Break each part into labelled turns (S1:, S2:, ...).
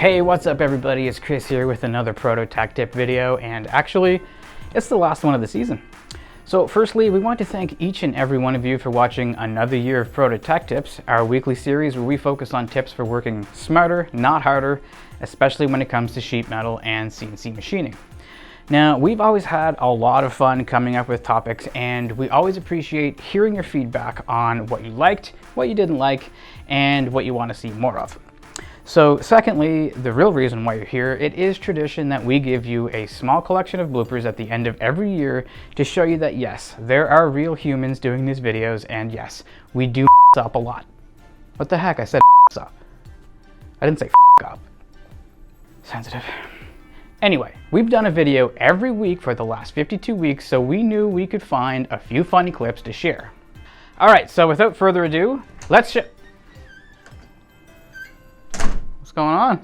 S1: Hey, what's up everybody? It's Chris here with another Proto Tech Tip video, and actually, it's the last one of the season. So firstly, we want to thank each and every one of you for watching another year of Proto Tech Tips, our weekly series where we focus on tips for working smarter, not harder, especially when it comes to sheet metal and CNC machining. Now, we've always had a lot of fun coming up with topics, and we always appreciate hearing your feedback on what you liked, what you didn't like, and what you want to see more of. So secondly, the real reason why you're here, it is tradition that we give you a small collection of bloopers at the end of every year to show you that yes, there are real humans doing these videos, and yes, we do up a lot. What the heck? I said up. I didn't say up. Sensitive. Anyway, we've done a video every week for the last 52 weeks, so we knew we could find a few funny clips to share. All right, so without further ado, let's What's going on?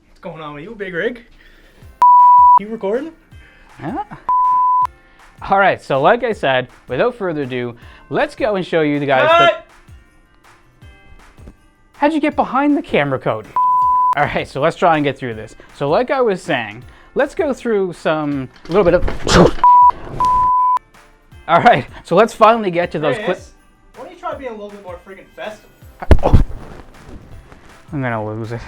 S2: What's going on with you, big rig? You recording?
S1: Yeah. All right, so like I said, without further ado, let's go and show you the guys. How'd you get behind the camera, Cody? All right, so let's try and get through this. So like I was saying, let's go through a little bit of. All right, so let's finally get to those clips.
S2: Why don't you try being a little bit more freaking festive?
S1: Oh. I'm gonna lose it.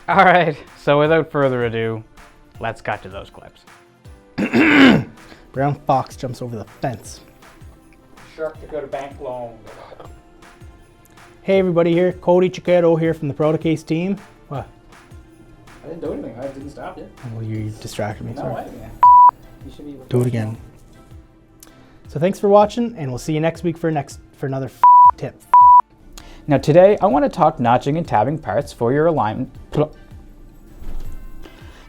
S1: All right, so without further ado, let's cut to those clips.
S2: Brown fox jumps over the fence.
S1: Shark to go to bank loan.
S2: Hey everybody here, Cody Chiquetto here from the Protocase team. What?
S1: I didn't do anything, I didn't stop you.
S2: Well, you distracted me, sorry.
S1: No, you should be
S2: Do it again. So thanks for watching, and we'll see you next week for another tip.
S1: Now today, I want to talk notching and tabbing parts for your alignment.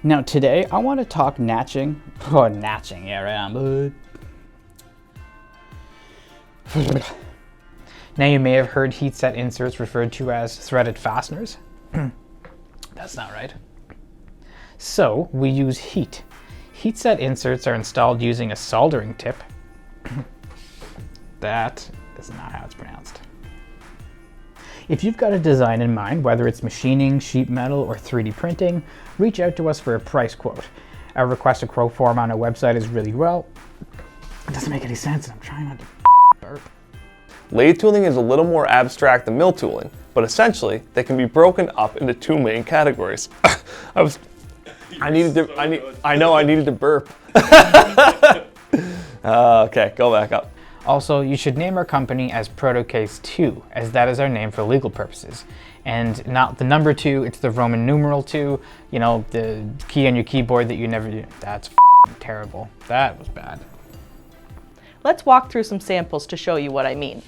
S1: Now today, I want to talk natching. Oh, natching, yeah, right on, bud. Now you may have heard heat set inserts referred to as threaded fasteners. That's not right. So we use heat. Heat set inserts are installed using a soldering tip. That is not how it's pronounced. If you've got a design in mind, whether it's machining, sheet metal, or 3D printing, reach out to us for a price quote. Our request a quote form on our website is really it doesn't make any sense, and I'm trying not to burp.
S3: Lathe tooling is a little more abstract than mill tooling, but essentially they can be broken up into two main categories. I needed to burp. Okay, go back up.
S1: Also, you should name our company as Protocase 2, as that is our name for legal purposes. And not the number 2, it's the Roman numeral 2, you know, the key on your keyboard that you never do. That's terrible. That was bad.
S4: Let's walk through some samples to show you what I mean.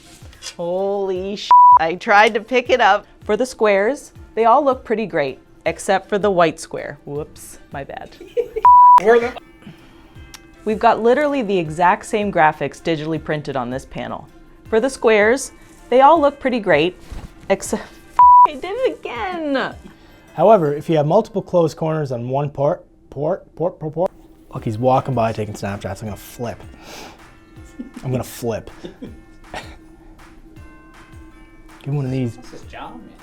S4: Holy sh**, I tried to pick it up. For the squares, they all look pretty great, except for the white square. Whoops, my bad. We've got literally the exact same graphics digitally printed on this panel. For the squares, they all look pretty great, except I did it again.
S2: However, if you have multiple closed corners on one port. Look, he's walking by taking Snapchats. I'm gonna flip. Give him one of these.
S1: This is John, man.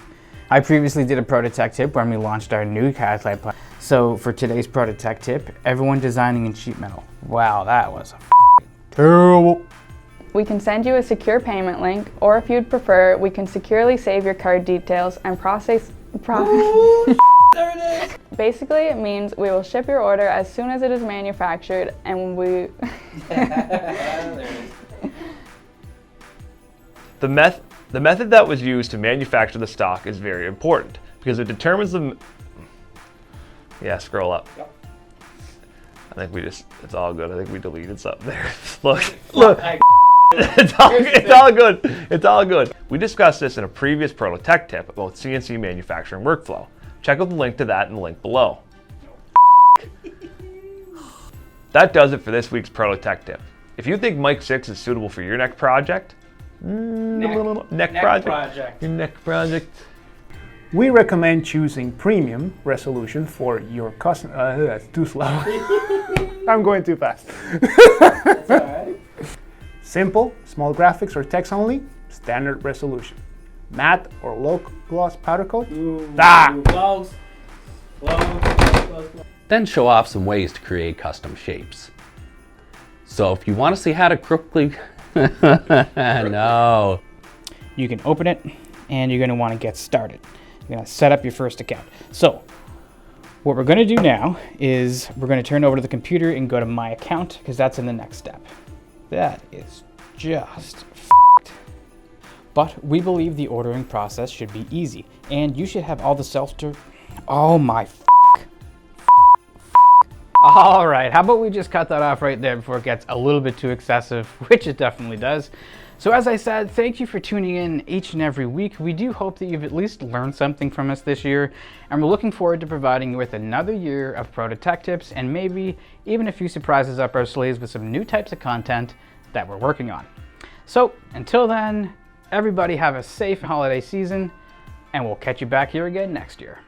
S1: I previously did a Proto Tech Tip when we launched our new CAD plan. So for today's Proto Tech Tip, everyone designing in sheet metal. Wow, that was
S2: terrible.
S5: We can send you a secure payment link, or if you'd prefer, we can securely save your card details and process.
S2: There it is.
S5: Basically, it means we will ship your order as soon as it is manufactured, and we.
S3: The method that was used to manufacture the stock is very important because it determines the. Yeah, scroll up. Yep. I think it's all good. I think we deleted something there. Look. It's all good. We discussed this in a previous Proto Tech Tip about CNC manufacturing workflow. Check out the link to that in the link below. That does it for this week's Proto Tech Tip. If you think Mic 6 is suitable for your next project, your next project.
S6: We recommend choosing premium resolution for your custom. That's too slow. I'm going too fast.
S1: That's all right.
S6: Simple, small graphics or text only, standard resolution. matte or low gloss powder coat.
S2: Close.
S7: Then show off some ways to create custom shapes. So if you want to see how to quickly, no.
S1: You can open it and you're going to want to get started. You're going to set up your first account. So what we're going to do now is we're going to turn over to the computer and go to My Account, because that's in the next step. That is just f***ed. But we believe the ordering process should be easy, and you should have all the Oh my f***. All right, how about we just cut that off right there before it gets a little bit too excessive, which it definitely does. So as I said, thank you for tuning in each and every week. We do hope that you've at least learned something from us this year, and we're looking forward to providing you with another year of Proto Tech Tips and maybe even a few surprises up our sleeves with some new types of content that we're working on. So until then, everybody have a safe holiday season, and we'll catch you back here again next year.